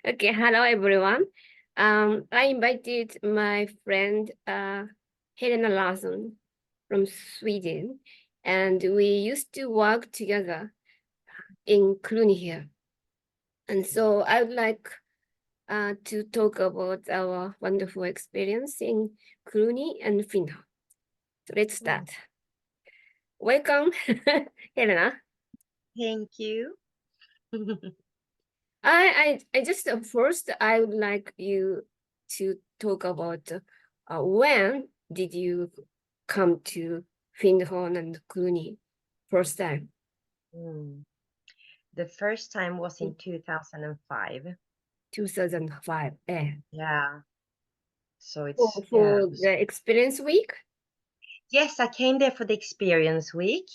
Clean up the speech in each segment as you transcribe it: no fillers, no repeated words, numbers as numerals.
Okay, hello everyone. I invited my friend Helena Larsson from Sweden, and we used to work together in Cluny here. And so I would like to talk about our wonderful experience in Cluny and Finland. So let's start. Welcome, Helena. Thank you. I just first I would like you to talk about when did you come to Findhorn and Cluny first time? The first time was in 2005. 2005. Yeah. So it's For the experience week? Yes, I came there for the experience week.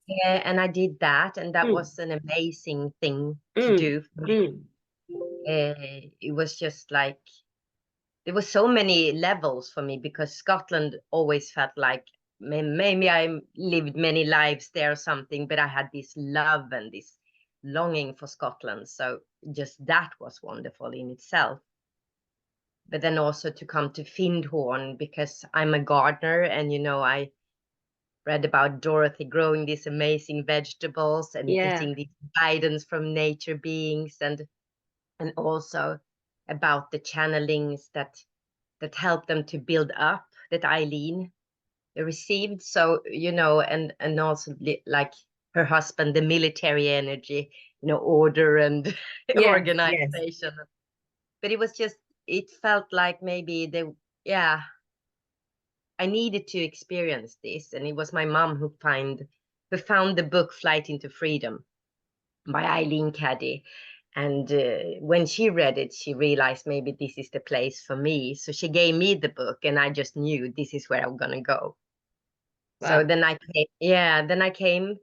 Yeah, and I did that, and that was an amazing thing to do. It was just like there were so many levels for me because Scotland always felt like maybe I lived many lives there or something, but I had this love and this longing for Scotland. So just that was wonderful in itself. But then also to come to Findhorn because I'm a gardener, and I read about Dorothy growing these amazing vegetables and getting the guidance from nature beings, and also about the channelings that helped them to build up that Eileen received. So and also like her husband, the military energy, order and organization. But it felt like maybe I needed to experience this, and it was my mom who found the book Flight into Freedom by Eileen Caddy. And when she read it, she realized maybe this is the place for me. So she gave me the book, and I just knew this is where I'm gonna go. Wow. So then I came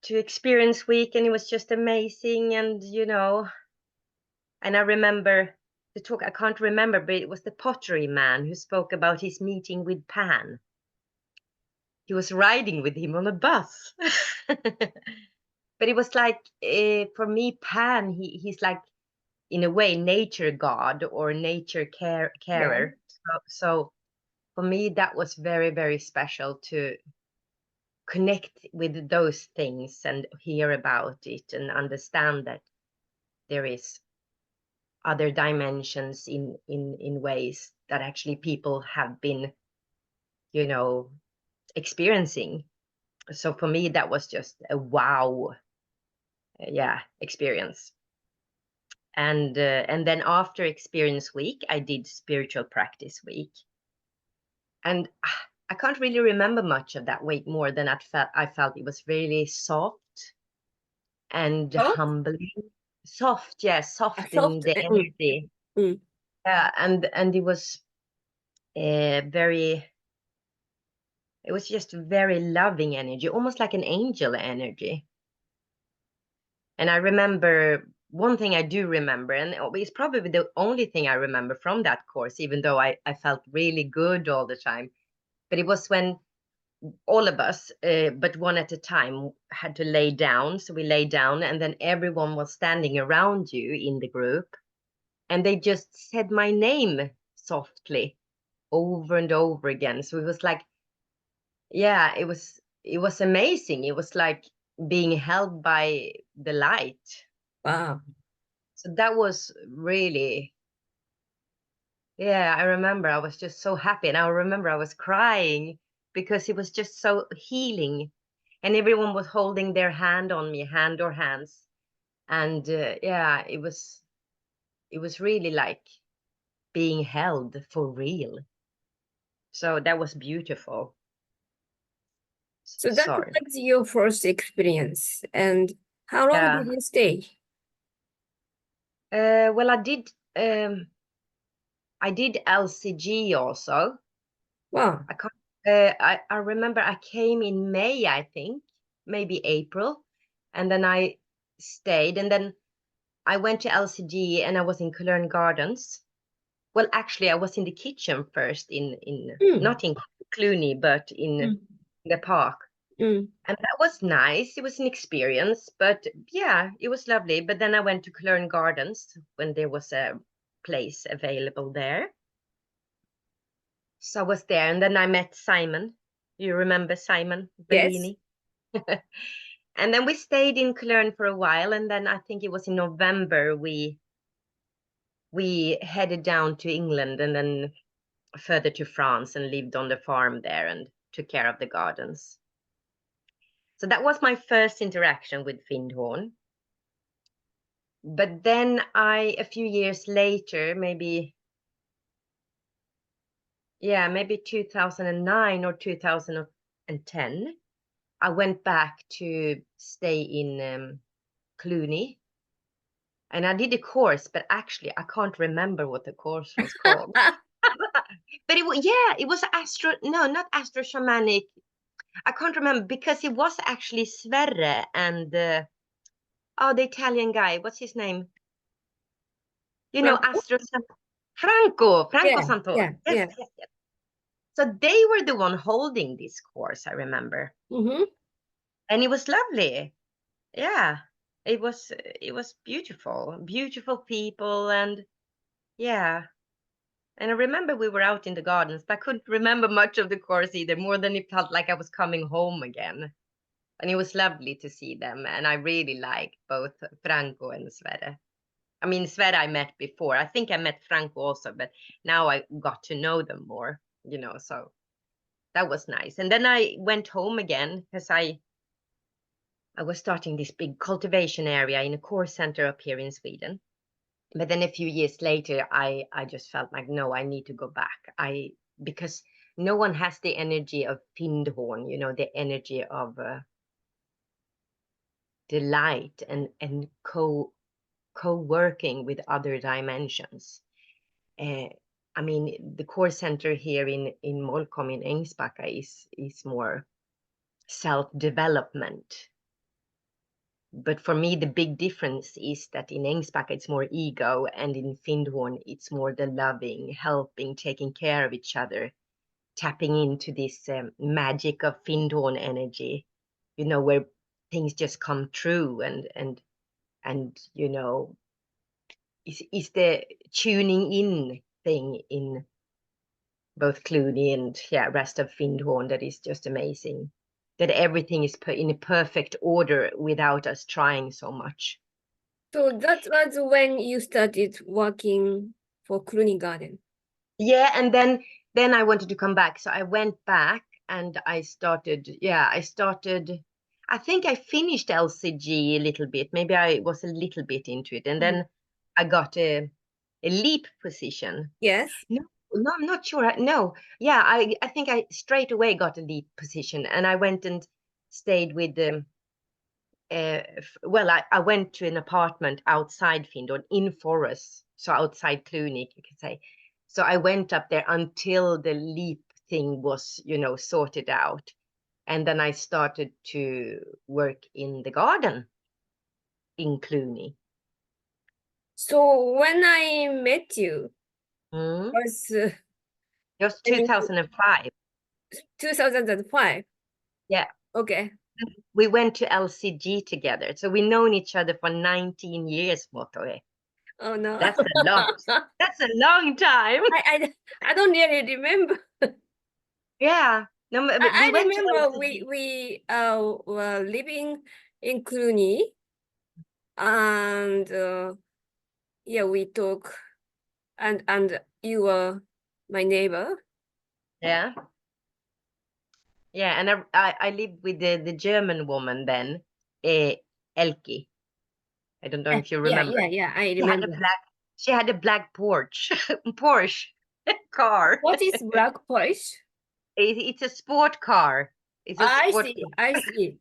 to Experience Week, and it was just amazing. And and I remember the talk, I can't remember, but it was the pottery man who spoke about his meeting with Pan. He was riding with him on a bus. But it was like, for me, Pan, he's like, in a way, nature god or nature carer. Yeah. So for me, that was very, very special to connect with those things and hear about it and understand that there is other dimensions in ways that actually people have been, experiencing. So for me, that was just a wow, experience. And then after Experience Week, I did Spiritual Practice Week. And I can't really remember much of that week more than I felt it was really soft and humbling. Soft, yes, soft in the energy. Yeah, and it was it was just very loving energy, almost like an angel energy. And I remember one thing I do remember, and it's probably the only thing I remember from that course, even though I felt really good all the time. But it was when all of us, but one at a time, had to lay down. So we lay down, and then everyone was standing around you in the group, and they just said my name softly over and over again. So it was like, it was amazing. It was like being held by the light. Wow. So that was really, I remember I was just so happy, and I remember I was crying because it was just so healing, and everyone was holding their hand on me, hand or hands. And it was really like being held for real. So that was beautiful. So that was your first experience. And how long did you stay? Well, I did LCG also. Wow. I remember I came in May, I think, maybe April, and then I stayed, and then I went to LCG, and I was in Cologne Gardens. Well, actually, I was in the kitchen first, not in Cluny, but in the park. Mm. And that was nice. It was an experience, but yeah, it was lovely. But then I went to Cluny Gardens when there was a place available there. So I was there, and then I met Simon. You remember Simon Yes. Bellini? And then we stayed in Cologne for a while, and then I think it was in November we headed down to England and then further to France and lived on the farm there and took care of the gardens. So that was my first interaction with Findhorn. But then a few years later, maybe 2009 or 2010, I went back to stay in Cluny. And I did a course, but actually I can't remember what the course was called. But it was not astro shamanic. I can't remember because it was actually Sverre and the Italian guy. What's his name? You know, Franco Santoro. Yeah. Yes. So they were the one holding this course, I remember. Mm-hmm. And it was lovely. Yeah. It was beautiful people, and yeah. And I remember we were out in the gardens, but I couldn't remember much of the course either, more than it felt like I was coming home again. And it was lovely to see them. And I really liked both Franco and Sverre. I mean, Sverre I met before. I think I met Franco also, but now I got to know them more, so that was nice. And then I went home again because I was starting this big cultivation area in a core center up here in Sweden. But then a few years later, I just felt like, no, I need to go back. Because no one has the energy of Findhorn, the energy of delight and co-working with other dimensions. I mean, the core center here in Molkom in Ängsbacka is more self-development. But for me, the big difference is that in Ängsbacka, it's more ego, and in Findhorn, it's more the loving, helping, taking care of each other, tapping into this magic of Findhorn energy, where things just come true and is the tuning in thing in both Cluny and rest of Findhorn that is just amazing. That everything is in a perfect order without us trying so much. So that was when you started working for Cluny Garden. Yeah, and then I wanted to come back. So I went back and I started, I think I finished LCG a little bit. Maybe I was a little bit into it. And then I got a leap position. Yes. No, I'm not sure. No. Yeah, I think I straight away got a lead position, and I went and stayed with I went to an apartment outside Findhorn in Forest, so outside Cluny, you could say. So I went up there until the leap thing was, sorted out. And then I started to work in the garden in Cluny. So when I met you, It was was 2005. 2005. Yeah. Okay. We went to LCG together. So we've known each other for 19 years, Motoe. Oh no. That's a lot. That's a long time. I don't really remember. Yeah. No, but I we went remember to LCG. we were living in Cluny, and we talk, and you were my neighbor. Yeah. Yeah, and I lived with the German woman then, Elke. I don't know if you remember. Yeah, I remember. She had a black Porsche car. What is black Porsche? It's a sport car. It's a sport car. I see.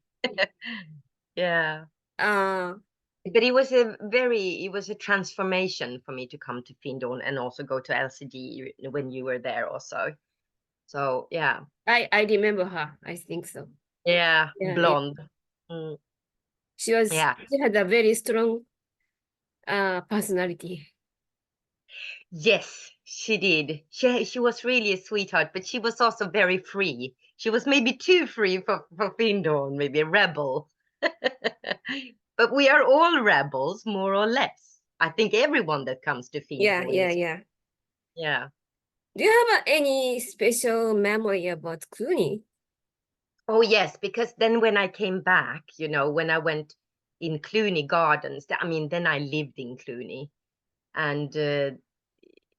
Yeah. But it was a transformation for me to come to Findhorn and also go to LCG when you were there also. So yeah. I remember her. I think so. Yeah, Yeah, blonde. She had a very strong personality. Yes, she did. She was really a sweetheart, but she was also very free. She was maybe too free for Findhorn, maybe a rebel. But we are all rebels, more or less. I think everyone that comes to Findhorn is. Yeah. Do you have any special memory about Cluny? Oh, yes, because then when I came back, you know, when I went in Cluny Gardens, I mean, then I lived in Cluny. And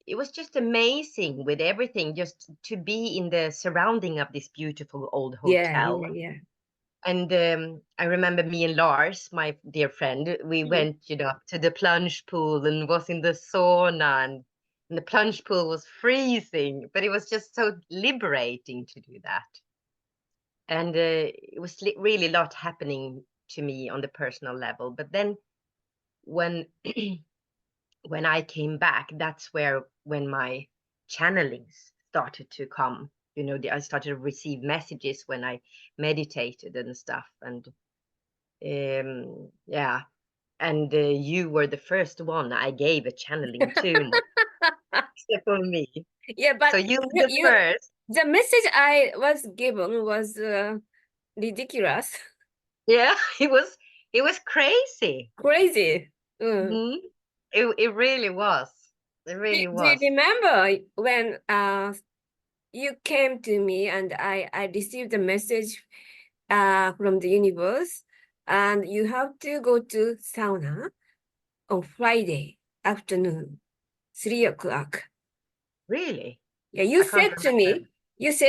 it was just amazing with everything, just to be in the surrounding of this beautiful old hotel. Yeah. And I remember me and Lars, my dear friend, we went, you know, to the plunge pool and was in the sauna, and the plunge pool was freezing, but it was just so liberating to do that. And it was really a lot happening to me on the personal level. But then when when I came back, that's when my channelings started to come. You know, I started to receive messages when I meditated and stuff. And yeah, and you were the first one I gave a channeling to, except for me. Yeah, but so you were the first. The message I was given was ridiculous. Yeah, it was crazy. Crazy. It really was. It really was. Do you remember when you came to me and I received a message from the universe, and you have to go to sauna on Friday afternoon, 3 o'clock. Really? Yeah, you said to me. It's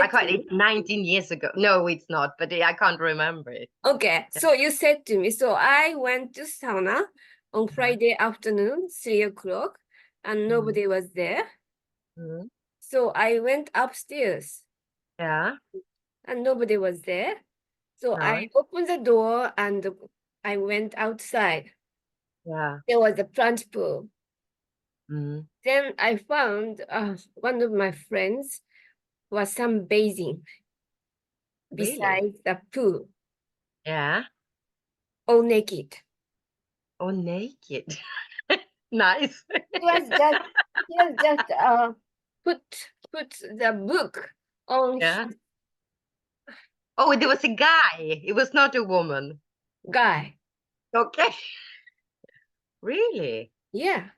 19 years ago. No, it's not, but I can't remember it. Okay, so you said to me. So I went to sauna on Friday afternoon, 3 o'clock, and nobody was there. So I went upstairs. Yeah. And nobody was there. So I opened the door and I went outside. Yeah. There was a plunge pool. Then I found one of my friends was sunbathing beside the pool. Yeah. All naked. All naked. Nice. He was just put the book on his... Oh, there was a guy. It was not a woman. Guy. Okay. Really? Yeah.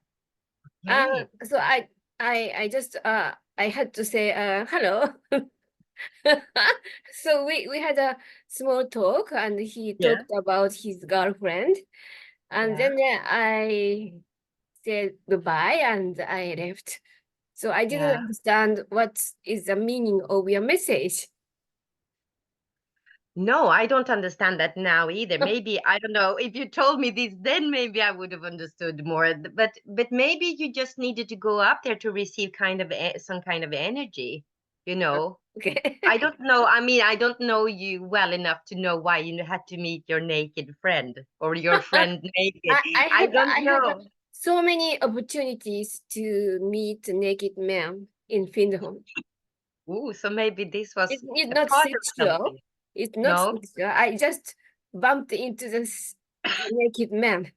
Okay. So I just I had to say hello. So we had a small talk, and he talked about his girlfriend, and then I said goodbye and I left. So I didn't understand what is the meaning of your message. No, I don't understand that now either. Maybe, I don't know, if you told me this then, maybe I would have understood more. But maybe you just needed to go up there to receive some kind of energy, you know. Okay. I don't know. I mean, I don't know you well enough to know why you had to meet your naked friend or your friend naked. I don't know. Had so many opportunities to meet naked men in Findhorn. Ooh, so maybe this was it's not sexual. It's not sexual. I just bumped into this naked man,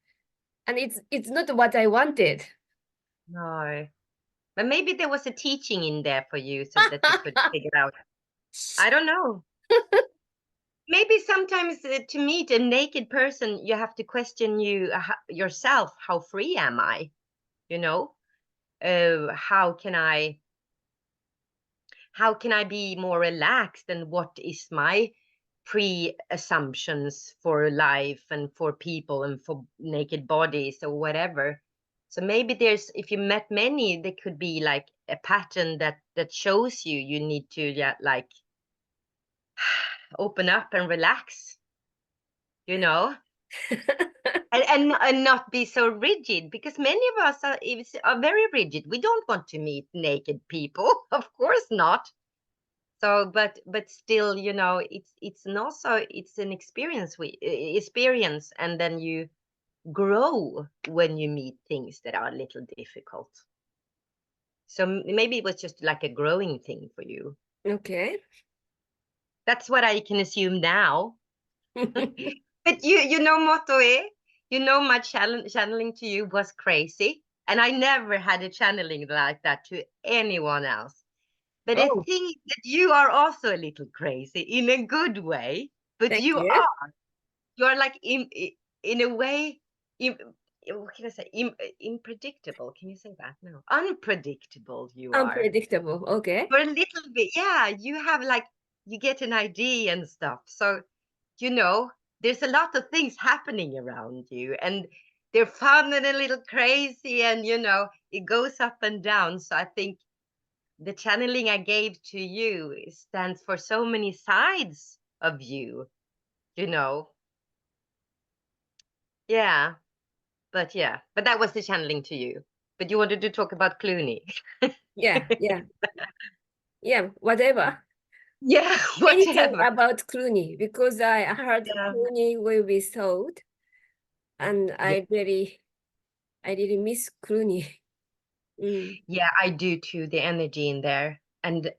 and it's not what I wanted. No. But maybe there was a teaching in there for you so that you could figure out. I don't know. Maybe sometimes to meet a naked person, you have to question yourself. How free am I? You know, how can I be more relaxed, and what is my pre-assumptions for life and for people and for naked bodies or whatever. So maybe if you met many, there could be like a pattern that shows you need to like open up and relax, you know. and not be so rigid, because many of us are very rigid. We don't want to meet naked people, of course not. So, but still, you know, it's an experience, and then you grow when you meet things that are a little difficult. So maybe it was just like a growing thing for you. Okay. That's what I can assume now. But you know, Motoe, you know, my channeling to you was crazy, and I never had a channeling like that to anyone else. But I Oh, think that you are also a little crazy in a good way. But thank you you. are like in a way, what can I say? Unpredictable. Can you say that? No, unpredictable. You are Unpredictable. Okay. for a little bit. Yeah, you have like you get an idea and stuff. So you know, there's a lot of things happening around you, and they're fun and a little crazy, and you know, it goes up and down. So I think the channeling I gave to you stands for so many sides of you, you know. Yeah, but that was the channeling to you. But you wanted to talk about Cluny. Yeah, yeah, yeah. Whatever. Yeah, Anything whatever. about Cluny because I heard Yeah. Cluny will be sold, and Yeah, I really miss Cluny. Mm. yeah, I do too. The energy in there and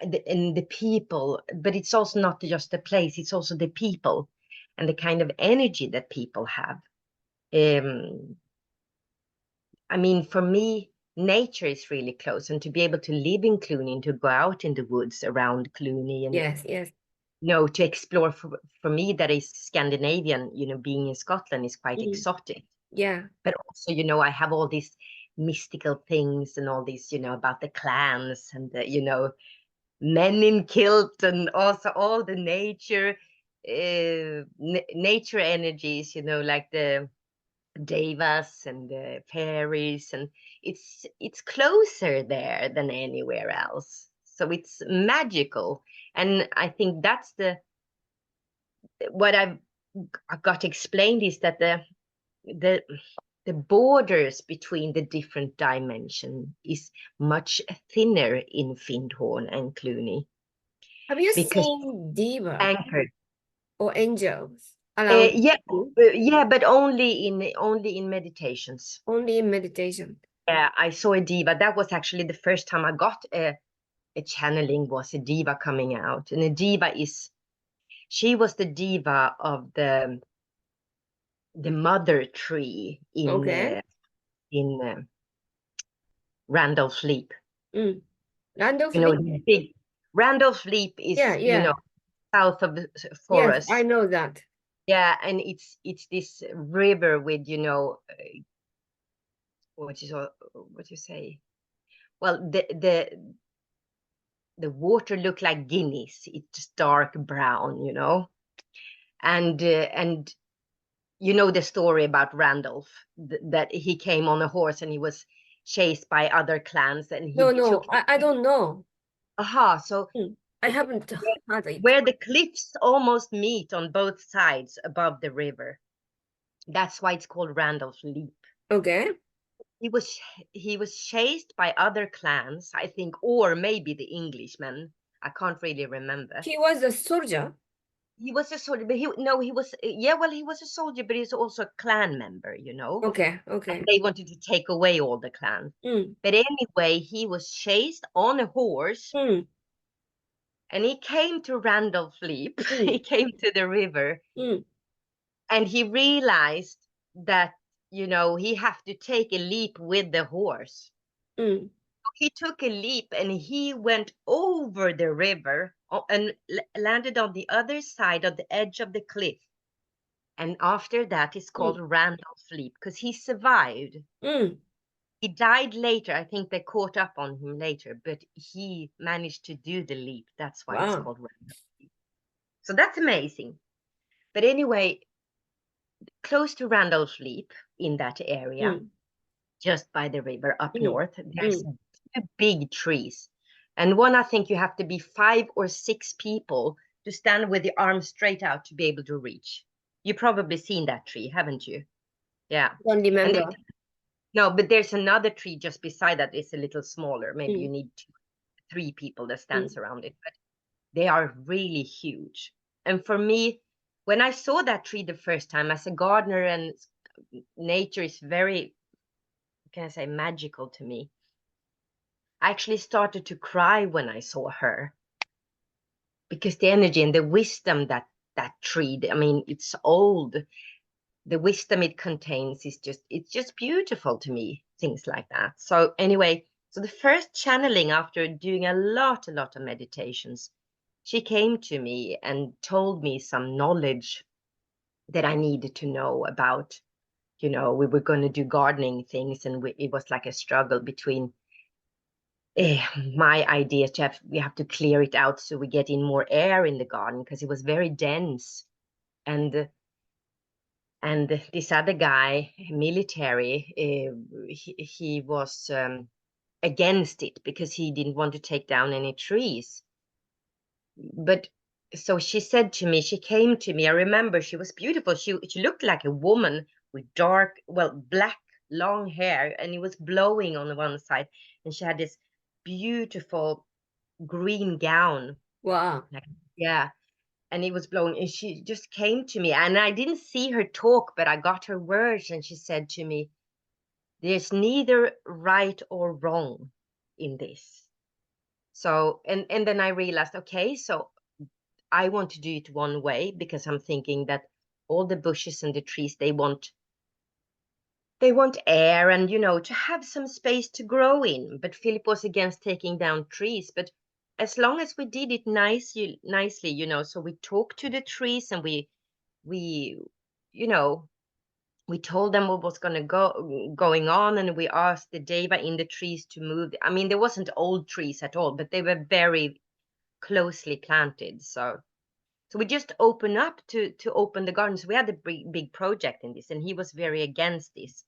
the people, but it's also not just the place, it's also the people and the kind of energy that people have. I mean, for me, nature is really close, and to be able to live in Cluny and to go out in the woods around Cluny and Yes, yes. you know, to explore for me that is Scandinavian, you know, being in Scotland is quite Mm. exotic. Yeah. But also, you know, I have all these mystical things and all these, you know, about the clans and the, you know, men in kilt and also all the nature nature energies, you know, like the devas and the fairies, and it's closer there than anywhere else, so it's magical. And I think that's what I got explained is that the the borders between the different dimension is much thinner in Findhorn and Cluny Have you because seen Diva anchored. or angels around Yeah, you? yeah, but only in meditations. Only in meditation? Yeah, I saw a diva. That was actually the first time I got a channeling, was a diva coming out. And a diva she was the diva of the mother tree Okay. in Randolph Leap. Mm. Randolph You know, Lee? the big Randolph Leap Yeah, is, you yeah. know, south of the Yes, I forest. know that. Yeah, and it's this river with, you know, what you say? Well, the water looked like guineas. It's just dark brown, you know. And you know the story about Randolph, that he came on a horse and he was chased by other clans and he No, no, took. I don't know. Aha, so Mm. I haven't heard it. where the cliffs almost meet on both sides above the river, that's why it's called Randolph Leap. Okay. He was he was chased by other clans, I think, or maybe the Englishmen. I can't really remember. He was a soldier. He was a soldier, but he was, yeah, well, he was a soldier, but he's also a clan member, you know. Okay, And okay. they wanted to take away all the clans. Mm. But anyway, he was chased on a horse Mm. and he came to Randolph Leap. He Mm. came to the river Mm. and he realized that, you know, he have to take a leap with the horse. Mm. He took a leap and he went over the river and landed on the other side of the edge of the cliff. And after that, it's called Mm. Randolph Leap because he survived. Mm. He died later. I think they caught up on him later, but he managed to do the leap. That's why it's Wow. called Randolph Leap. So that's amazing. But anyway, close to Randolph Leap in that area, Mm. just by the river up Mm. north, there's Mm. two big trees. And one, I think you have to be 5 or 6 people to stand with the arms straight out to be able to reach. You've probably seen that tree, haven't you? Yeah. Don't And remember. no, but there's another tree just beside that. It's a little smaller. Maybe you Mm. need 2, 3 people that Mm. stands around it. But they are really huge. And for me, when I saw that tree the first time, as a gardener, and nature is very, can I say, magical to me. I actually started to cry when I saw her because the energy and the wisdom that tree, I mean, it's old. The wisdom it contains is it's just beautiful to me, things like that. So anyway, So the first channeling, after doing a lot of meditations, she came to me and told me some knowledge that I needed to know about. We were going to do gardening things, and it was like a struggle between my idea we have to clear it out so we get in more air in the garden, because it was very dense. And this other guy, military, he was against it because he didn't want to take down any trees. But so she came to me. I remember she was beautiful. She looked like a woman with black, long hair, and it was blowing on one side. And she had this beautiful green gown. Wow. Yeah. And it was blowing. And she just came to me. And I didn't see her talk, but I got her words. And she said to me, there's neither right or wrong in this. So, and then I realized, okay, so I want to do it one way, because I'm thinking that all the bushes and the trees, they want air and, to have some space to grow in. But Philip was against taking down trees. But as long as we did it nicely, so we talked to the trees, and we told them what was going on, and we asked the deva in the trees to move. I mean, there wasn't old trees at all, but they were very closely planted. So we just opened up to open the gardens. We had a big project in this, and he was very against this.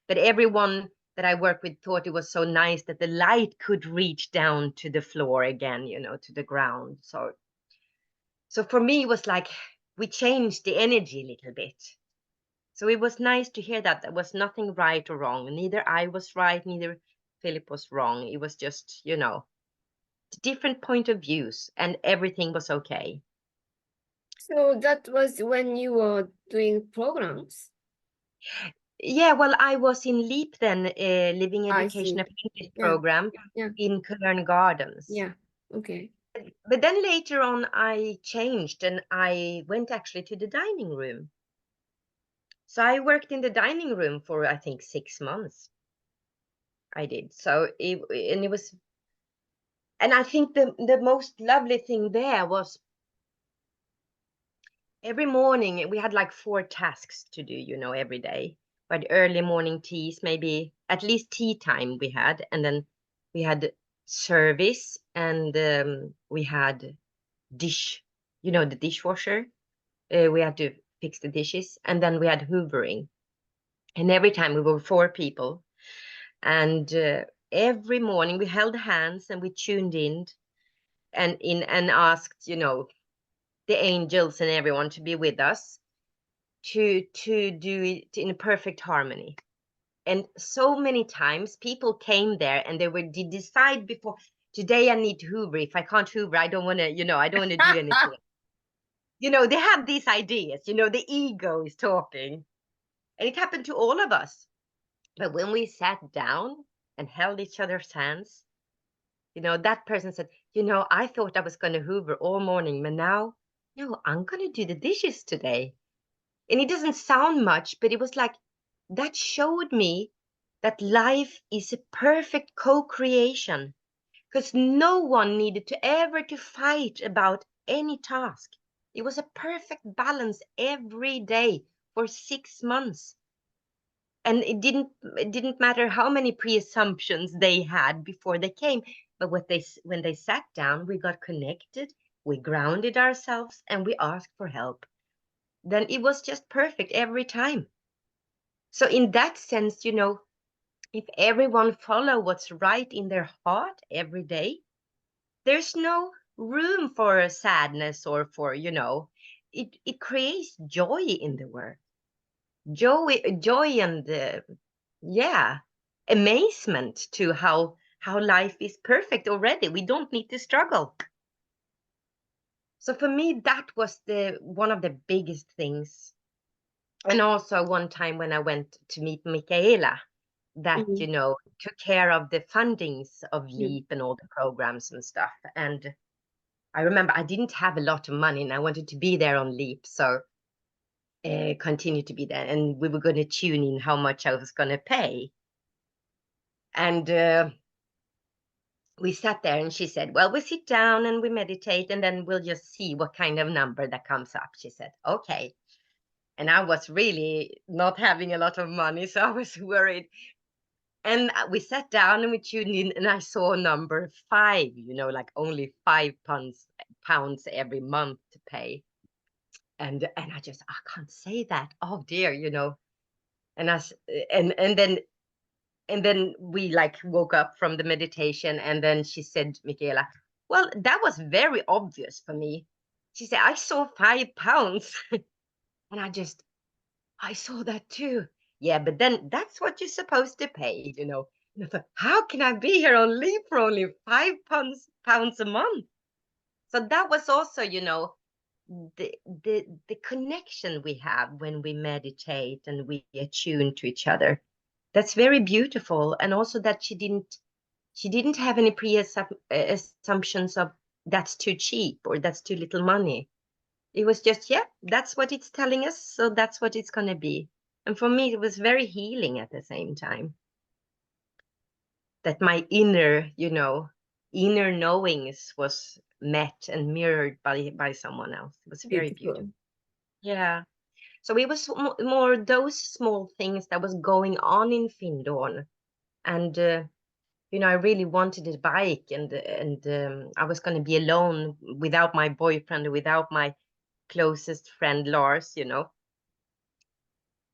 But everyone that I worked with thought it was so nice that the light could reach down to the floor again, to the ground. So for me, it was like we changed the energy a little bit. So it was nice to hear that there was nothing right or wrong. Neither I was right, neither Philip was wrong. It was just, different point of views, and everything was okay. So that was when you were doing programs? Yeah, well, I was in LEAP then, Living I Education see. Apprentice Yeah. program Yeah. in Cologne Gardens. Yeah. Okay. But then later on, I changed, and I went actually to the dining room. So I worked in the dining room for, I think, 6 months. I did. So it was, and I think the most lovely thing there was every morning we had like 4 tasks to do, every day. We had early morning teas, maybe at least tea time we had, and then we had service, and we had the dishwasher. We had to fix the dishes, and then we had hoovering. And every time we were 4 people, and every morning we held hands and we tuned in and asked, the angels and everyone to be with us to do it in a perfect harmony. And so many times people came there and they decide before, today I need to hoover. If I can't hoover, I don't want to, I don't want to do anything. They have these ideas, the ego is talking. And it happened to all of us. But when we sat down and held each other's hands, that person said, I thought I was going to hoover all morning, but now, no, I'm going to do the dishes today. And it doesn't sound much, but it was like, that showed me that life is a perfect co-creation, because no one needed to ever to fight about any task. It was a perfect balance every day for 6 months. And it didn't matter how many pre-assumptions they had before they came, but when they sat down, we got connected, we grounded ourselves, and we asked for help. Then it was just perfect every time. So in that sense, if everyone follow what's right in their heart every day, there's no room for sadness or for, it creates joy in the world. Joy and amazement to how life is perfect already. We don't need to struggle. So for me, that was one of the biggest things. And also one time when I went to meet Michaela, that, took care of the fundings of LEAP and all the programs and stuff. And I remember I didn't have a lot of money and I wanted to be there on LEAP. So continue to be there. And we were going to tune in how much I was going to pay. And we sat there and she said, well, we sit down and we meditate and then we'll just see what kind of number that comes up. She said, okay. And I was really not having a lot of money, so I was worried. And we sat down and we tuned in and I saw number 5, like only £5 every month to pay. And I just, I can't say that. Oh dear, And I and then we like woke up from the meditation and then she said, Michaela, well, that was very obvious for me. She said, I saw £5. And I saw that too. Yeah, but then that's what you're supposed to pay, And I thought, how can I be here on leave for only £5 a month? So that was also, the connection we have when we meditate and we attune to each other. That's very beautiful. And also that she didn't have any assumptions of that's too cheap or that's too little money. It was just, yeah, that's what it's telling us, so that's what it's going to be. And for me, it was very healing at the same time. That my inner knowings was met and mirrored by someone else. It was very beautiful. Yeah. So it was more those small things that was going on in Findhorn. And, I really wanted a bike and I was going to be alone without my boyfriend, without my closest friend, Lars,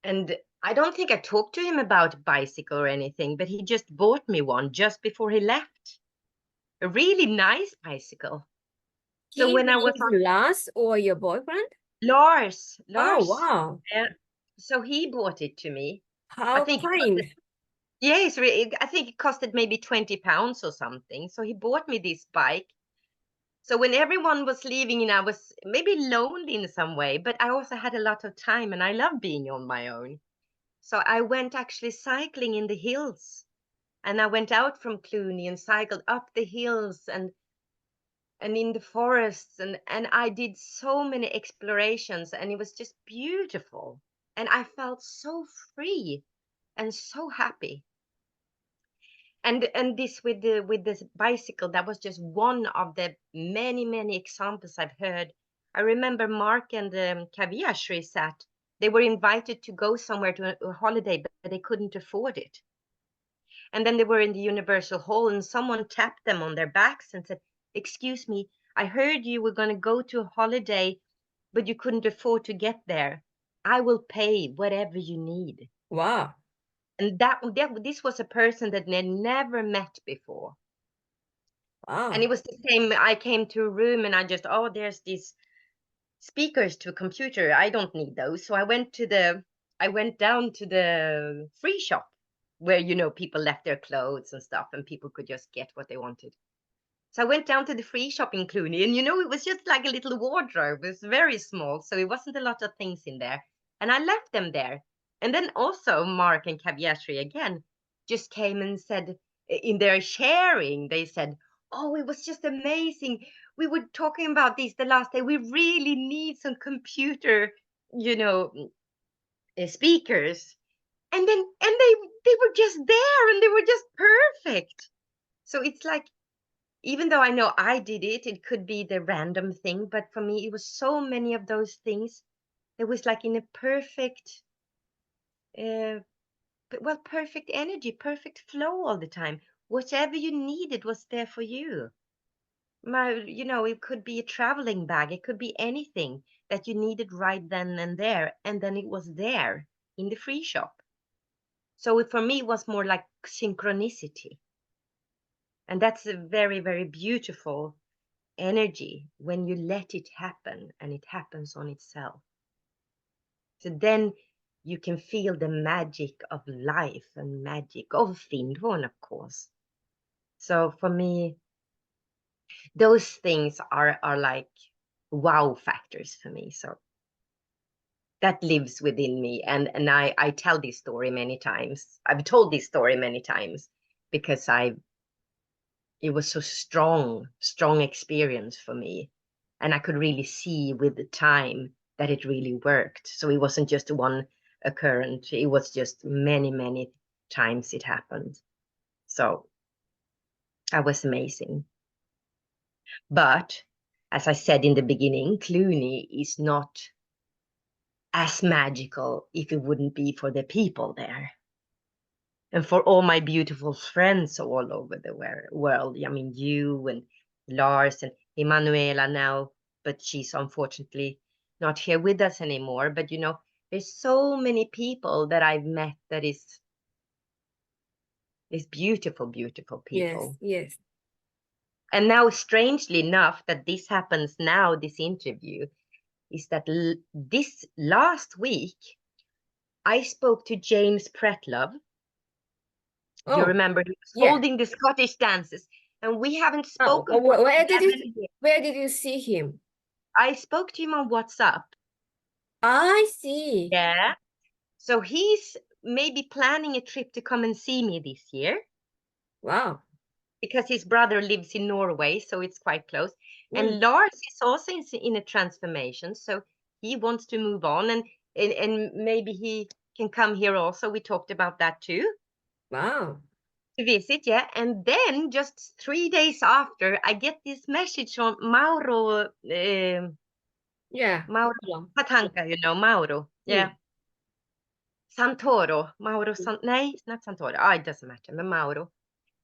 And I don't think I talked to him about bicycle or anything, but he just bought me one just before he left. A really nice bicycle. So when I was on Lars or your boyfriend? Lars. Oh, wow. Yeah. So he bought it to me. How kind. Yes, I think it costed maybe £20 or something. So he bought me this bike. So when everyone was leaving and I was maybe lonely in some way, but I also had a lot of time and I love being on my own. So I went actually cycling in the hills and I went out from Cluny and cycled up the hills and in the forests and I did so many explorations and it was just beautiful. And I felt so free and so happy. And this with this bicycle, that was just one of the many examples I've heard. I remember Mark and Kaviashri sat. They were invited to go somewhere to a holiday, but they couldn't afford it. And then they were in the Universal Hall, and someone tapped them on their backs and said, "Excuse me, I heard you were going to go to a holiday, but you couldn't afford to get there. I will pay whatever you need." Wow. And this was a person that they never met before. Wow. And it was the same. I came to a room and I just, there's these speakers to a computer. I don't need those. So I went down to the free shop where, people left their clothes and stuff and people could just get what they wanted. So I went down to the free shop in Cluny and, it was just like a little wardrobe. It was very small. So it wasn't a lot of things in there. And I left them there. And then also Mark and Kaviashri again just came and said, in their sharing, they said, "Oh, it was just amazing. We were talking about this the last day. We really need some computer, speakers." And then they were just there and they were just perfect. So it's like, even though I know I did it, it could be the random thing, but for me, it was so many of those things. It was like in a perfect, perfect energy, perfect flow all the time. Whatever you needed was there for you. It could be a traveling bag. It could be anything that you needed right then and there. And then it was there in the free shop. So for me, it was more like synchronicity. And that's a very, very beautiful energy when you let it happen and it happens on itself. So then you can feel the magic of life and magic of Findhorn, of course. So for me, those things are like wow factors for me. So that lives within me. And I tell this story many times. I've told this story many times because it was so strong experience for me. And I could really see with the time that it really worked. So it wasn't just one occurrence. It was just many times it happened. So That was amazing. But as I said in the beginning, Cluny is not as magical if it wouldn't be for the people there. And for all my beautiful friends all over the world. I mean, you and Lars and Emanuela now, but she's unfortunately not here with us anymore. But, you know, there's so many people that I've met that is beautiful, beautiful people. Yes. And now, strangely enough, that this happens now, this interview, is that this last week, I spoke to James Pretlove. Do you remember? He was holding the Scottish dances, and we haven't spoken. Where did you see him? I spoke to him on WhatsApp. I see. Yeah. So he's maybe planning a trip to come and see me this year. Wow. Because his brother lives in Norway, so it's quite close. And Lars is also in a transformation, so he wants to move on, and maybe he can come here also. We talked about that too. Wow. To visit, yeah. And then just 3 days after, I get this message from Mauro. Mauro Patanka, you know, Mauro. Yeah. Santoro. Mauro no, not Santoro. Oh, it doesn't matter. But Mauro.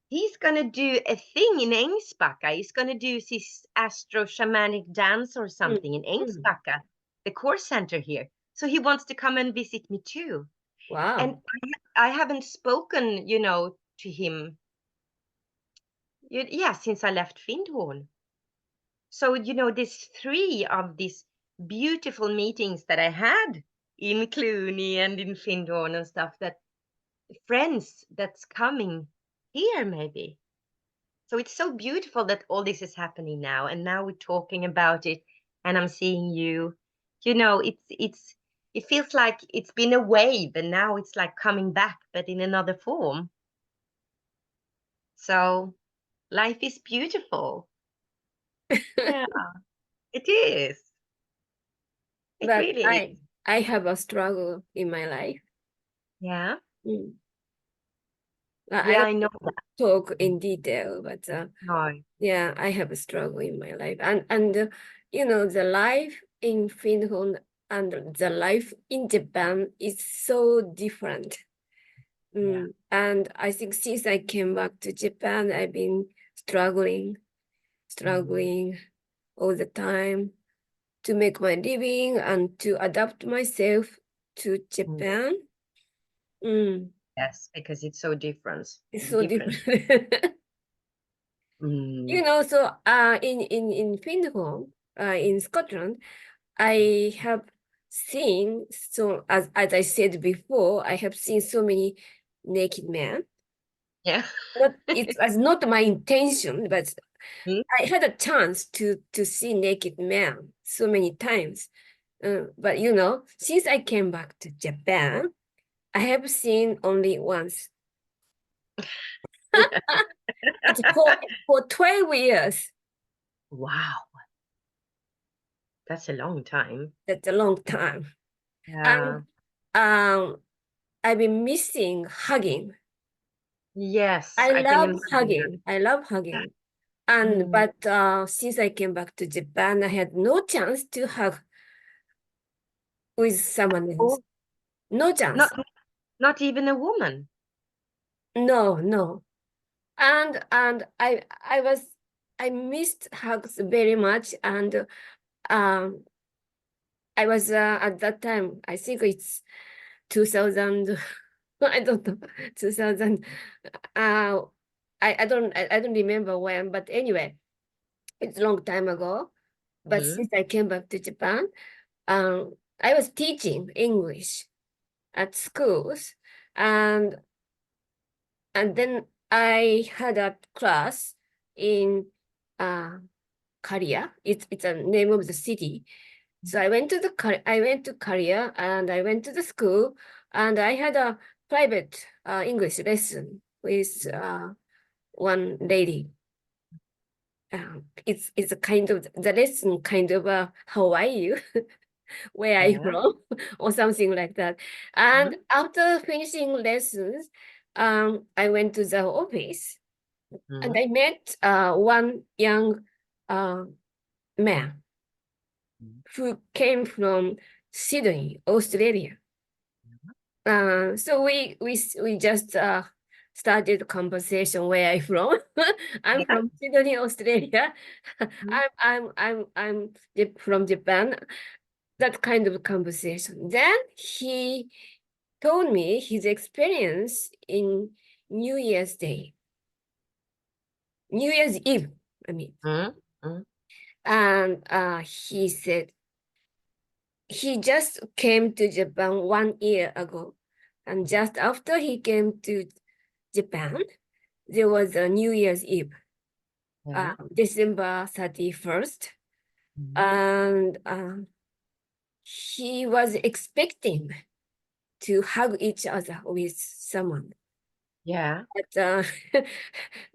He's going to do a thing in Ängsbacka. He's going to do this astro shamanic dance or something in Ängsbacka, the core center here. So he wants to come and visit me too. Wow. And I haven't spoken, you know, to him, since I left Findhorn. So, you know, there's 3 of these beautiful meetings that I had in Cluny and in Findhorn and stuff, that friends that's coming here maybe. So it's so beautiful that all this is happening now, and now we're talking about it, and I'm seeing you. You know, it feels like it's been a wave, and now it's like coming back, but in another form. So life is beautiful. Yeah, it is. It But really is. I have a struggle in my life. Yeah. I know that. Talk in detail, but No. yeah, I have a struggle in my life, and you know, the life in Finland and the life in Japan is so different. And I think since I came back to Japan, I've been struggling all the time to make my living and to adapt myself to Japan. Yes, because it's so different. It's so different. You know, so in Finland, in Scotland, I have seen, so as I said before, I have seen so many naked men. Yeah. It was not my intention, but I had a chance to see naked men so many times. But you know, since I came back to Japan, I have seen only once. It's for 12 years. Wow. That's a long time. That's a long time. Yeah. And I've been missing hugging. Yes. I love hugging. I love hugging. And but since I came back to Japan, I had no chance to hug with someone else. No chance. Not even a woman. No. And I missed hugs very much. And I was at that time, I think it's 2000, I don't know, 2000. I don't remember when, but anyway, it's a long time ago. But since I came back to Japan, I was teaching English at schools, and then I had a class in Korea. It's a name of the city. So I went to Korea, and I went to the school, and I had a private English lesson with one lady. It's a kind of the lesson kind of how are you, where are you from, or something like that. And after finishing lessons, I went to the office And I met one young man who came from Sydney, Australia. So we just started a conversation where I'm from. I'm from Sydney, Australia. I'm from Japan. That kind of conversation. Then he told me his experience in New Year's Day, New Year's Eve, I mean. And he said he just came to Japan 1 year ago. And just after he came to Japan, there was a New Year's Eve, December 31st. And he was expecting to hug each other with someone. Yeah. But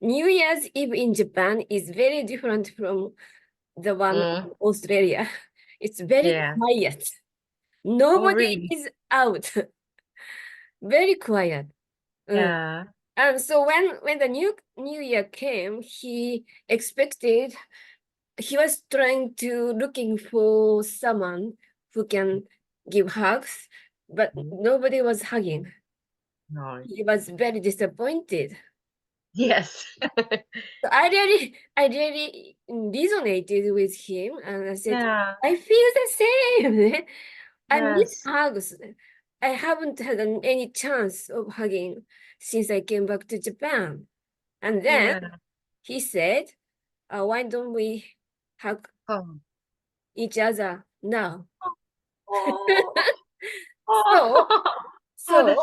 New Year's Eve in Japan is very different from the one in Australia. It's very quiet. Nobody is out. Very quiet. Yeah. And so when the new year came, he was trying to looking for someone who can give hugs, but nobody was hugging. No. He was very disappointed. Yes. So I really resonated with him, and I said, I feel the same. I miss hugs. I haven't had any chance of hugging since I came back to Japan. And then he said, why don't we hug each other now? So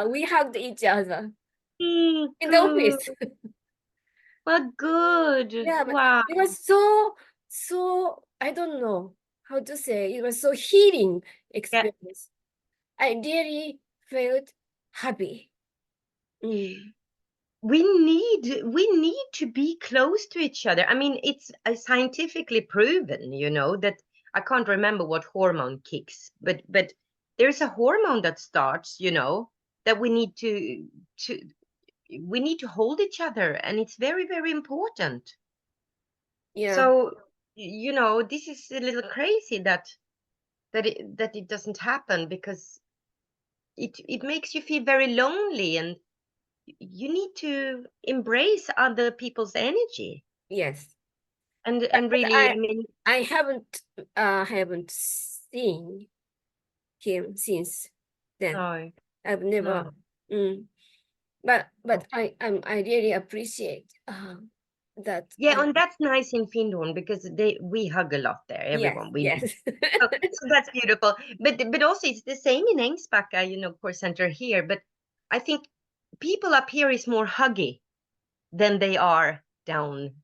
we hugged each other in the office. Well, good. Yeah, but wow. it was so, I don't know how to say, it was so healing experience. I really felt happy. We need to be close to each other. I mean, it's scientifically proven, you know, that I can't remember what hormone kicks, but there's a hormone that starts, you know, that we need to hold each other, and it's very, very important. Yeah. So, you know, this is a little crazy that it doesn't happen, because it makes you feel very lonely, and you need to embrace other people's energy. Yes. And really, I mean, I haven't seen him since then. no, I've never. But I really appreciate that. Yeah, and that's nice in Finland, because we hug a lot there. Everyone, yes. So that's beautiful. But also it's the same in Ängsbacka, you know, core center here. But I think people up here is more huggy than they are down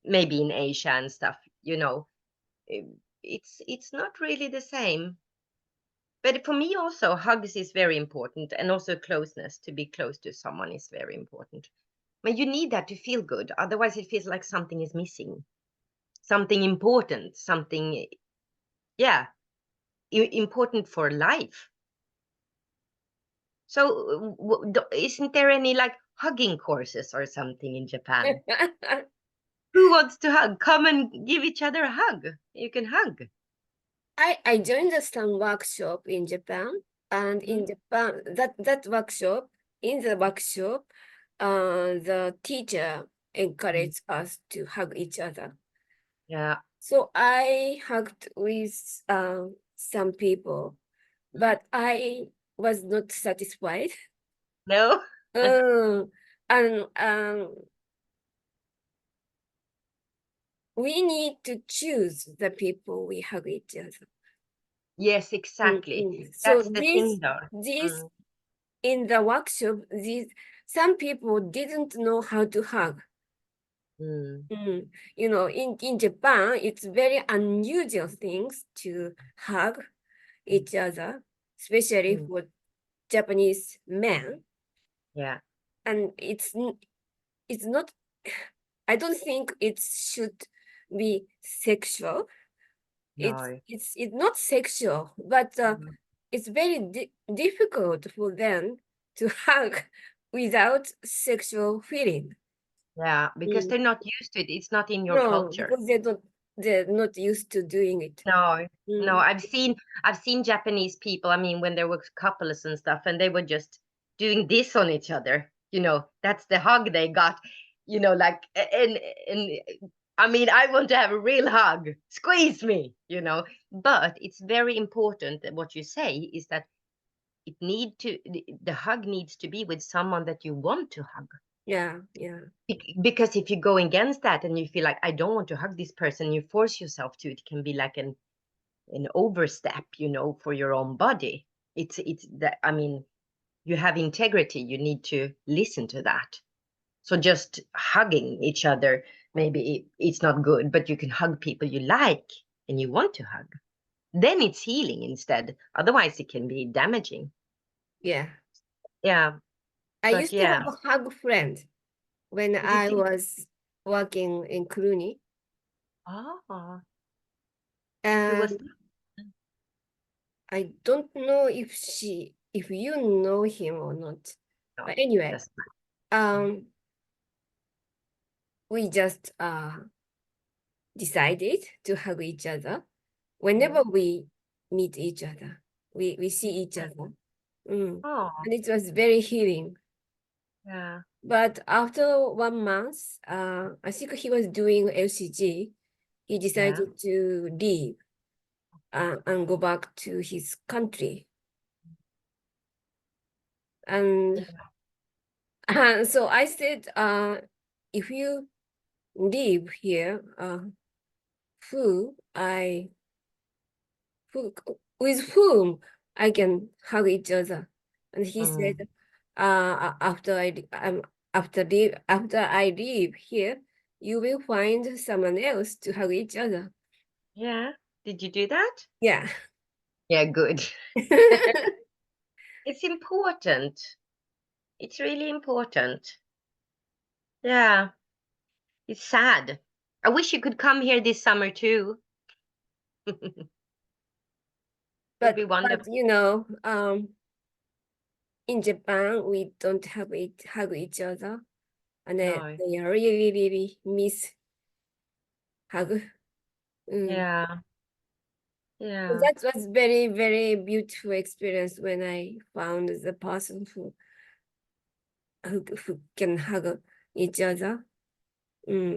maybe in Asia and stuff. You know, it's not really the same. But for me also, hugs is very important, and also closeness. To be close to someone is very important. But you need that to feel good. Otherwise, it feels like something is missing, something important, something, important for life. So, isn't there any like hugging courses or something in Japan? Who wants to hug? Come and give each other a hug. You can hug. I joined some workshop in Japan, and in Japan, that workshop, the teacher encouraged us to hug each other. Yeah. So I hugged with some people, but I was not satisfied. No. And we need to choose the people we hug each other. Yes, exactly. So That's the thing, though. This in the workshop, some people didn't know how to hug. You know, in Japan, it's very unusual things to hug each other, especially for Japanese men. Yeah. And it's not, I don't think it should be sexual. No. It's not sexual, but it's very difficult for them to hug without sexual feeling. Yeah, because Mm. they're not used to it. It's not in your No, culture. because they're not used to doing it. No, no, Mm. I've seen Japanese people, I mean, when there were couples and stuff, and they were just doing this on each other. That's the hug they got, like, and I mean, I want to have a real hug. Squeeze me. But it's very important that what you say is that the hug needs to be with someone that you want to hug. Yeah. Because if you go against that and you feel like, I don't want to hug this person, you force yourself to, it can be like an overstep, for your own body. It's that, I mean, you have integrity, you need to listen to that. So just hugging each other, maybe it's not good, but you can hug people you like and you want to hug. Then it's healing instead. Otherwise, it can be damaging. Yeah. Yeah. I But used to yeah. have a hug friend when I was working in Cluny. Oh, who was And that? I don't know if you know him or not. No, But anyway, that's not. we just decided to hug each other whenever we meet each other. We see each other. Oh, And it was very healing. yeah. But after 1 month, I think he was doing LCG. He decided to leave and go back to his country. And so I said, if you live here, with whom I can hug each other? And he said, after I leave here, you will find someone else to hug each other. Yeah. Did you do that? Yeah. Yeah, good. It's important. It's really important. Yeah. It's sad. I wish you could come here this summer too. Would be wonderful. In Japan, we don't hug each other. And No. they really, really miss hug. Yeah. Yeah. So that was very, very beautiful experience when I found the person who can hug each other.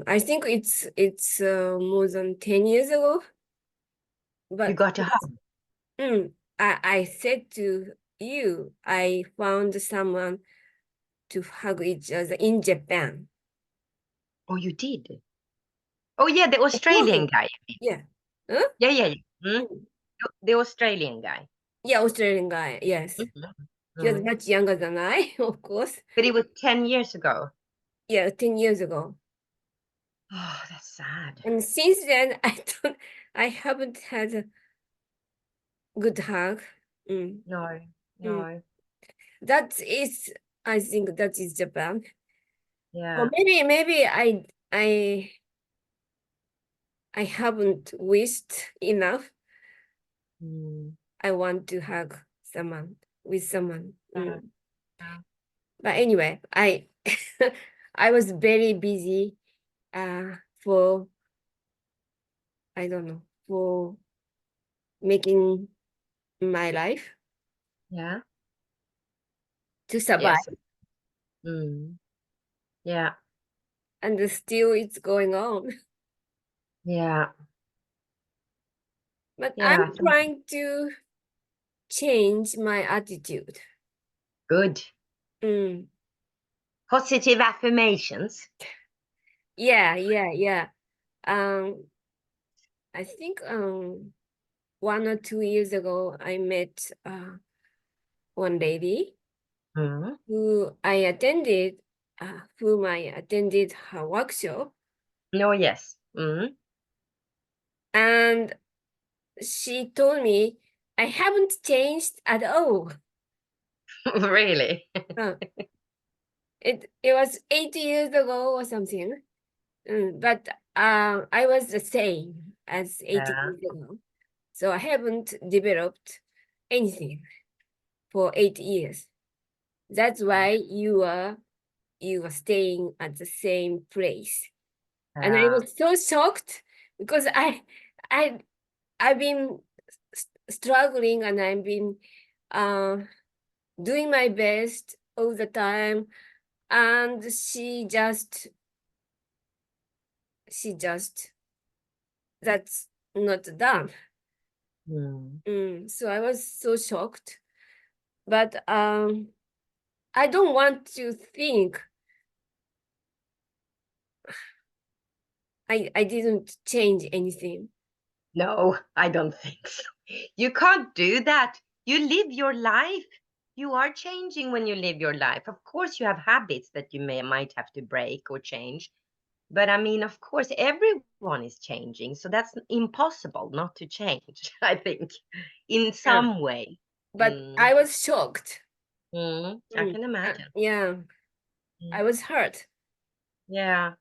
I think it's more than 10 years ago. But You got to hug. I said to you, I found someone to hug each other in Japan. Oh, you did? Oh, yeah, the Australian guy. Yeah. Huh? Yeah. The Australian guy. Yeah, Australian guy. Yes. He was much younger than I, of course. But it was 10 years ago. Yeah, 10 years ago. Oh, that's sad. And since then, I haven't had a good hug. No. That is, I think that is Japan. Yeah. Or maybe I haven't wished enough. I want to hug someone with someone. Yeah. But anyway, I was very busy for making my life to survive. Yes. Yeah. And still it's going on. Yeah. But Yeah. I'm trying to change my attitude. Good. Positive affirmations. Yeah. I think 1 or 2 years ago, I met one lady whom I attended her workshop. No, yes. And she told me I haven't changed at all. Really? It was 8 years ago or something. But I was the same as 8 years ago. So I haven't developed anything for 8 years. That's why you are you are staying at the same place. And I was so shocked because I've been struggling, and I've been doing my best all the time, and she just that's not done. So I was so shocked, but I don't want to think I didn't change anything. No, I don't think so. You can't do that. You live your life. You are changing when you live your life. Of course, you have habits that you might have to break or change. But I mean, of course, everyone is changing. So that's impossible not to change, I think, in some way. But I was shocked. I can imagine. Yeah, I was hurt. Yeah.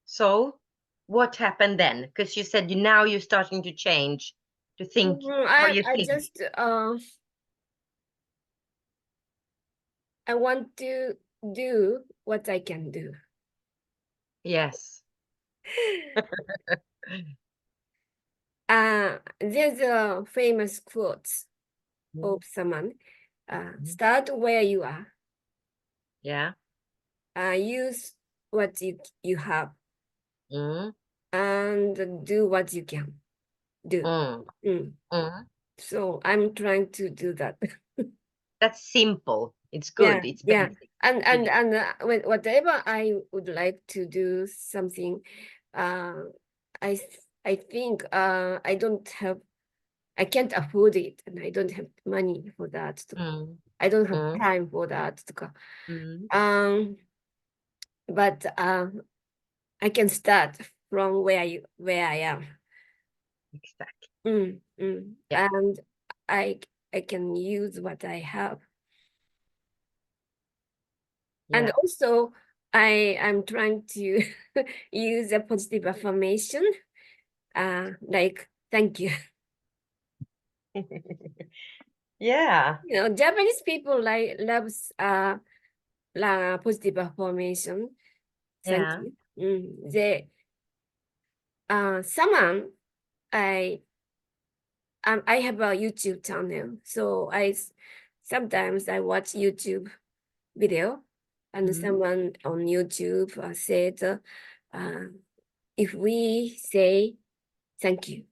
So what happened then? Because you said now you're starting to change, to think how you think. Just I want to do what I can do. Yes. There's a famous quote of someone. Start where you are. Yeah. Use what you have. And do what you can do. So I'm trying to do that. That's simple. It's good. It's basic. And whatever I would like to do something, I think I can't afford it, and I don't have money for that. I don't have time for that. But I can start from where I am. Exactly. Yeah. And I can use what I have. Yeah. And also I'm trying to use a positive affirmation, like thank you. Yeah. You know, Japanese people loves positive affirmation. Thank you. They someone I have a YouTube channel, so sometimes I watch YouTube video, and someone on YouTube said, if we say thank you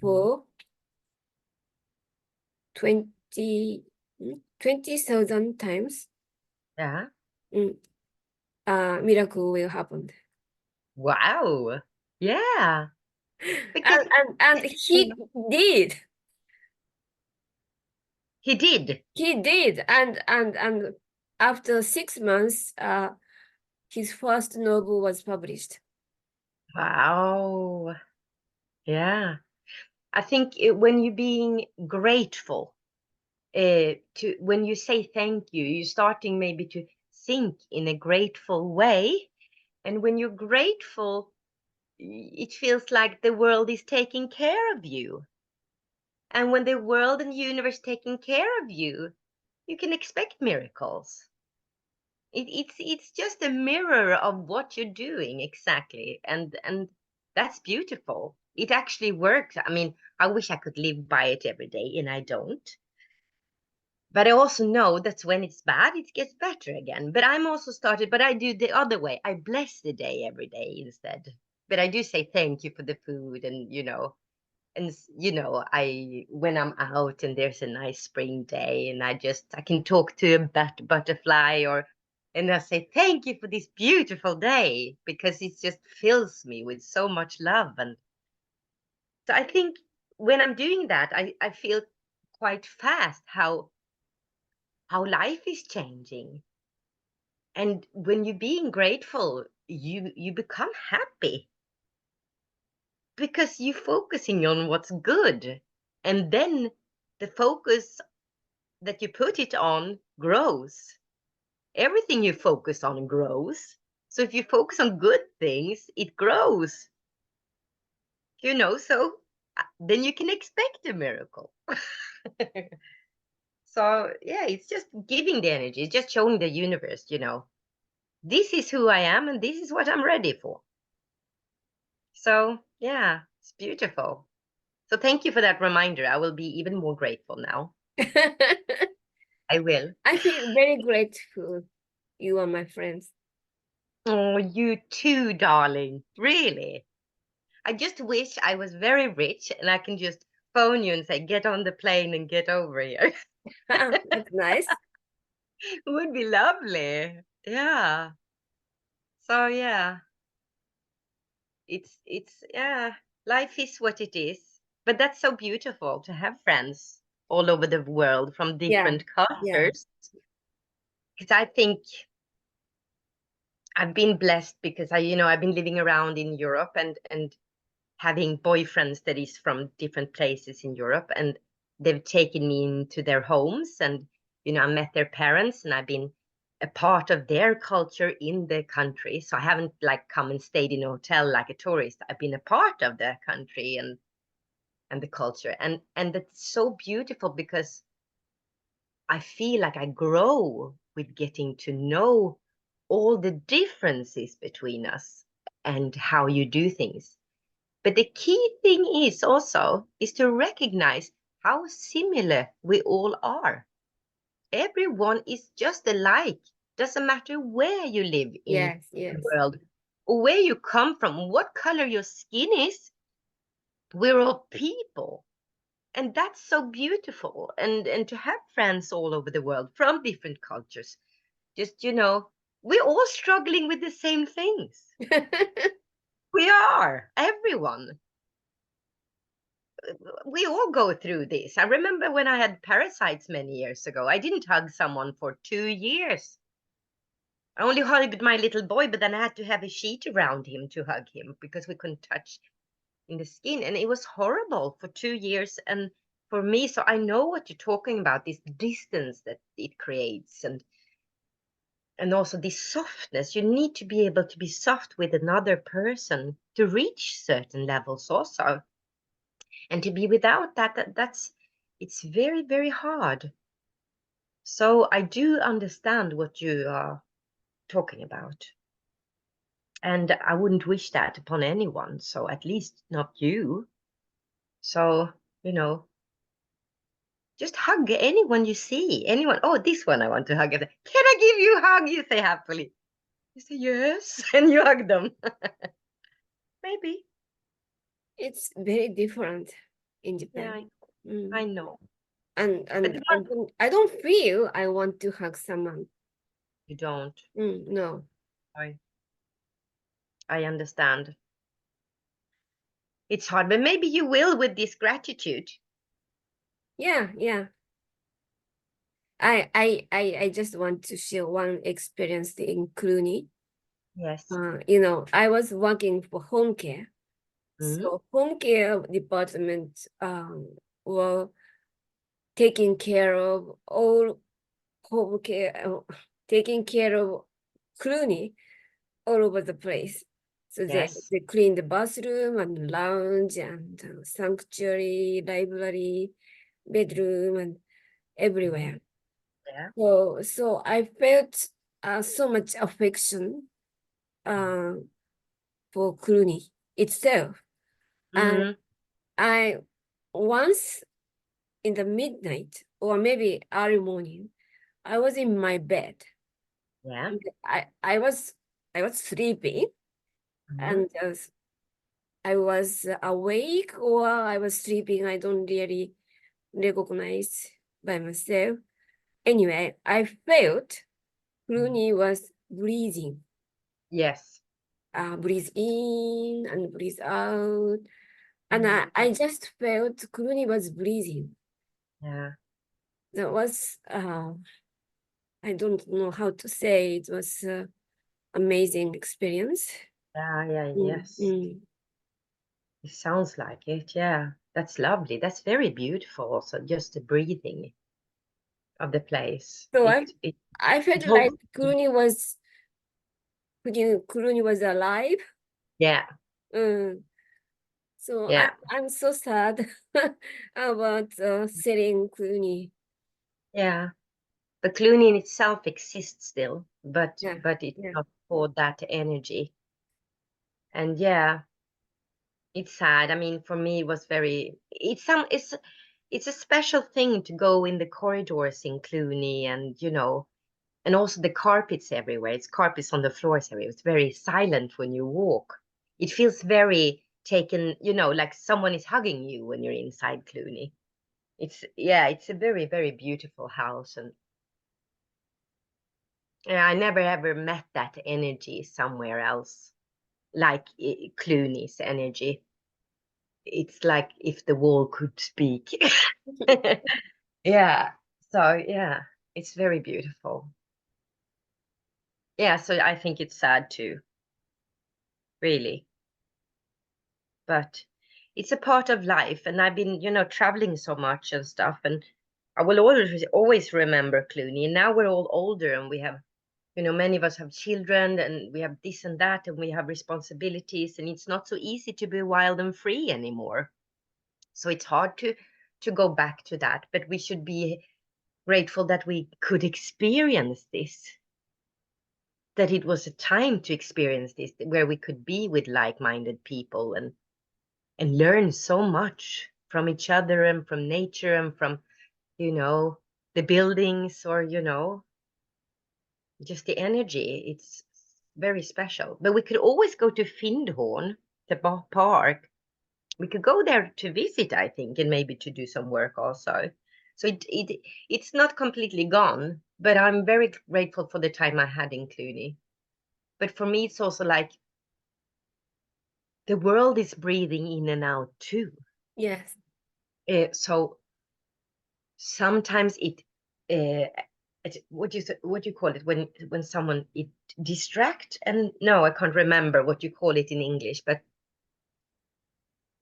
for 20,000 times, miracle will happen. Wow. Yeah. Because and he did. He did. He did. And after 6 months, his first novel was published. Wow. Yeah. I think when you're being grateful, when you say thank you, you're starting maybe to think in a grateful way. And when you're grateful, it feels like the world is taking care of you. And when the world and the universe taking care of you, you can expect miracles. It's just a mirror of what you're doing exactly, and that's beautiful. It actually works. I mean, I wish I could live by it every day, and I don't. But I also know that when it's bad, it gets better again. But I'm also started, but I do the other way. I bless the day every day instead. But I do say thank you for the food, and when I'm out and there's a nice spring day, and I can talk to a butterfly, and I say thank you for this beautiful day, because it just fills me with so much love. And so I think when I'm doing that, I feel quite fast how life is changing. And when you're being grateful, you become happy, because you're focusing on what's good, and then the focus that you put it on grows. Everything you focus on grows. So if you focus on good things, it grows. So then you can expect a miracle. So yeah, it's just giving the energy, it's just showing the universe, this is who I am and this is what I'm ready for. So yeah, it's beautiful. So thank you for that reminder. I will be even more grateful now. I will. I feel very grateful. You are my friends. Oh, you too, darling. Really. I just wish I was very rich and I can just phone you and say, get on the plane and get over here. That's nice. It would be lovely. Yeah. So yeah. It's yeah, life is what it is. But that's so beautiful to have friends all over the world from different cultures. Because I think I've been blessed because I've been living around in Europe and having boyfriends that is from different places in Europe, and they've taken me into their homes, and I met their parents and I've been a part of their culture in the country. So I haven't like come and stayed in a hotel like a tourist. I've been a part of their country and the culture, and that's so beautiful because I feel like I grow with getting to know all the differences between us and how you do things. But the key thing is to recognize how similar we all are. Everyone is just alike. Doesn't matter where you live in the world or where you come from, what color your skin is. We're all people. And that's so beautiful. And to have friends all over the world from different cultures. Just, we're all struggling with the same things. We are, everyone. We all go through this. I remember when I had parasites many years ago, I didn't hug someone for 2 years. I only hugged my little boy, but then I had to have a sheet around him to hug him because we couldn't touch in the skin. And it was horrible for 2 years. And for me, so I know what you're talking about, this distance that it creates and also this softness. You need to be able to be soft with another person to reach certain levels also. And to be without it's very, very hard. So I do understand what you are talking about. And I wouldn't wish that upon anyone. So at least not you. So, just hug anyone you see. Anyone. Oh, this one I want to hug. Can I give you a hug? You say happily. You say yes. And you hug them. Maybe. It's very different in Japan. Yeah, I know. And I don't feel I want to hug someone. You don't? No. I understand. It's hard, but maybe you will with this gratitude. Yeah. I just want to share one experience in Cluny. Yes. I was working for home care. So home care department were taking care of all home care, taking care of Cluny all over the place. So they clean the bathroom and lounge and sanctuary, library, bedroom, and everywhere. Yeah. So I felt so much affection for Cluny itself. And I once in the midnight or maybe early morning, I was in my bed. Yeah. I was sleeping, and I was awake or I was sleeping. I don't really recognize by myself. Anyway, I felt Cluny was breathing. Yes. Breathe in and breathe out. And I just felt Cluny was breathing. Yeah. That was, I don't know how to say, it was amazing experience. Yes. It sounds like it. Yeah. That's lovely. That's very beautiful also, just the breathing of the place. So I felt like Cluny was alive. Yeah. So I'm so sad about selling Cluny Yeah. The Cluny in itself exists still, but Yeah, it's yeah, not for that energy. And yeah, it's sad. I mean, for me, it was very. It's a special thing to go in the corridors in Cluny, and and also the carpets everywhere. It's carpets on the floors everywhere. It's very silent when you walk. It feels very taken, like someone is hugging you when you're inside Cluny. It's a very, very beautiful house, and yeah, I never ever met that energy somewhere else, like Clooney's energy. It's like if the wall could speak. Yeah. So yeah, it's very beautiful. Yeah, so I think it's sad too, really. But it's a part of life, and I've been, traveling so much and stuff, and I will always remember Clooney. And now we're all older, and we have, many of us have children, and we have this and that, and we have responsibilities, and it's not so easy to be wild and free anymore. So it's hard to go back to that, but we should be grateful that we could experience this, that it was a time to experience this, where we could be with like-minded people and learn so much from each other and from nature and from, the buildings, or, just the energy. It's very special. But we could always go to Findhorn, the park. We could go there to visit, I think, and maybe to do some work also. So it's not completely gone, but I'm very grateful for the time I had in Cluny. But for me, it's also like the world is breathing in and out too. yes, So sometimes what do you call it when someone it distract, and no, I can't remember what you call it in English, but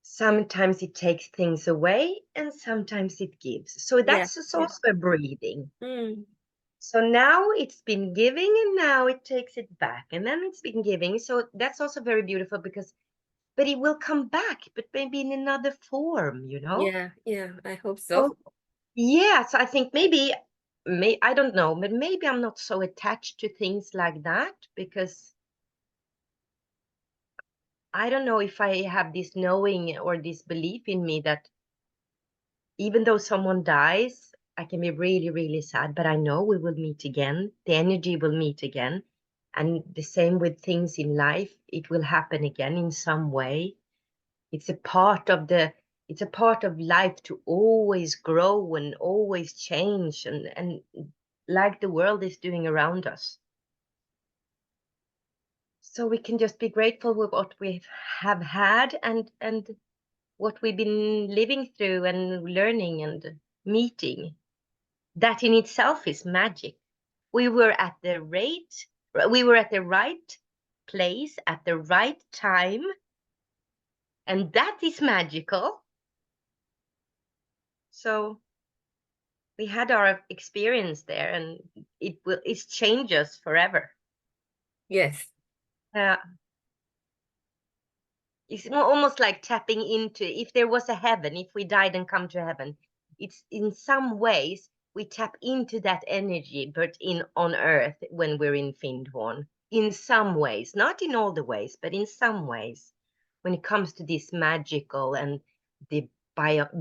sometimes it takes things away and sometimes it gives. So yeah, that's yeah. also breathing. Mm, So now it's been giving and now it takes it back, and then it's been giving. So that's also very beautiful, but it will come back, but maybe in another form. yeah, yeah. I hope so. So yeah, so I think I don't know, but maybe I'm not so attached to things like that, because I don't know if I have this knowing or this belief in me that even though someone dies, I can be really, really sad, but I know we will meet again. The energy will meet again. And the same with things in life, it will happen again in some way. It's a part of life to always grow and always change, and like the world is doing around us. So we can just be grateful with what we have had, and what we've been living through and learning and meeting. That in itself is magic. We were at the right place at the right time, and that is magical. So we had our experience there, and it's changed us forever. Yes, It's almost like tapping into, if there was a heaven, if we died and come to heaven, it's in some ways we tap into that energy, but on earth when we're in Findhorn. In some ways, not in all the ways, but in some ways, when it comes to this magical and the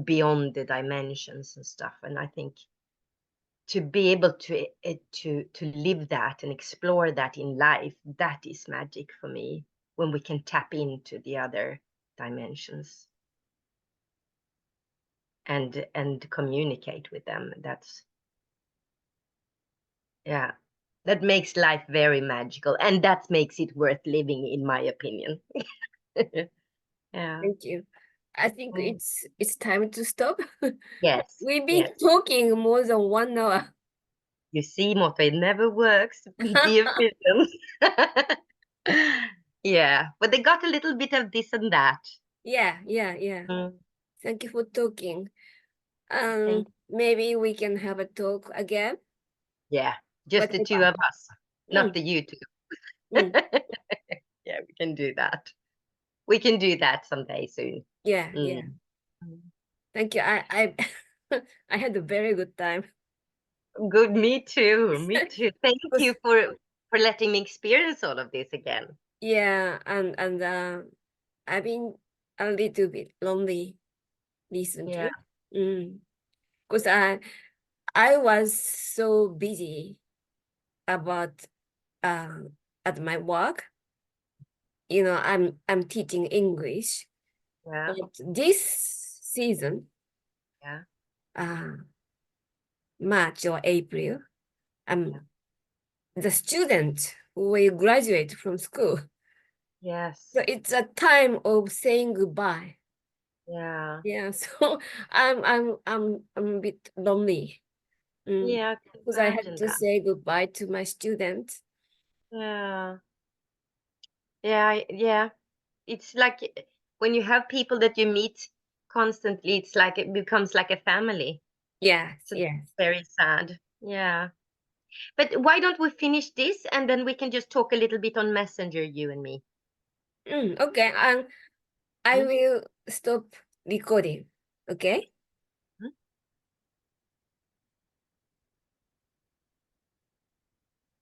beyond the dimensions and stuff. And I think to be able to live that and explore that in life, that is magic for me, when we can tap into the other dimensions and communicate with them. That makes life very magical, and that makes it worth living, in my opinion. Yeah. thank you. I think Mm. it's time to stop. Yes, We've been yes. talking more than 1 hour. You see, Motto, it never works. Be efficient. Yeah, but they got a little bit of this and that. Yeah, yeah, yeah. Mm. Thank you for talking. Thank Maybe we can have a talk again. Yeah, just the two Whatever. of us, not Mm, the you two. mm, Yeah, we can do that. We can do that someday soon. yeah, yeah. Mm. Thank you. I I had a very good time. Good, me too. Me too. Thank you for letting me experience all of this again. Yeah, and I've been a little bit lonely recently. Because I was so busy about at my work. You know, I'm teaching English. Yeah. But this season, Yeah. March or April, the student will graduate from school. Yes. So it's a time of saying goodbye. Yeah. Yeah, so I'm a bit lonely. Yeah, Because I had imagine to that. say goodbye to my students. Yeah. Yeah. It's like when you have people that you meet constantly, it's like it becomes like a family. Yes, So yes. very sad. Yeah. But why don't we finish this and then we can just talk a little bit on Messenger, you and me. Okay, I will stop recording. Okay?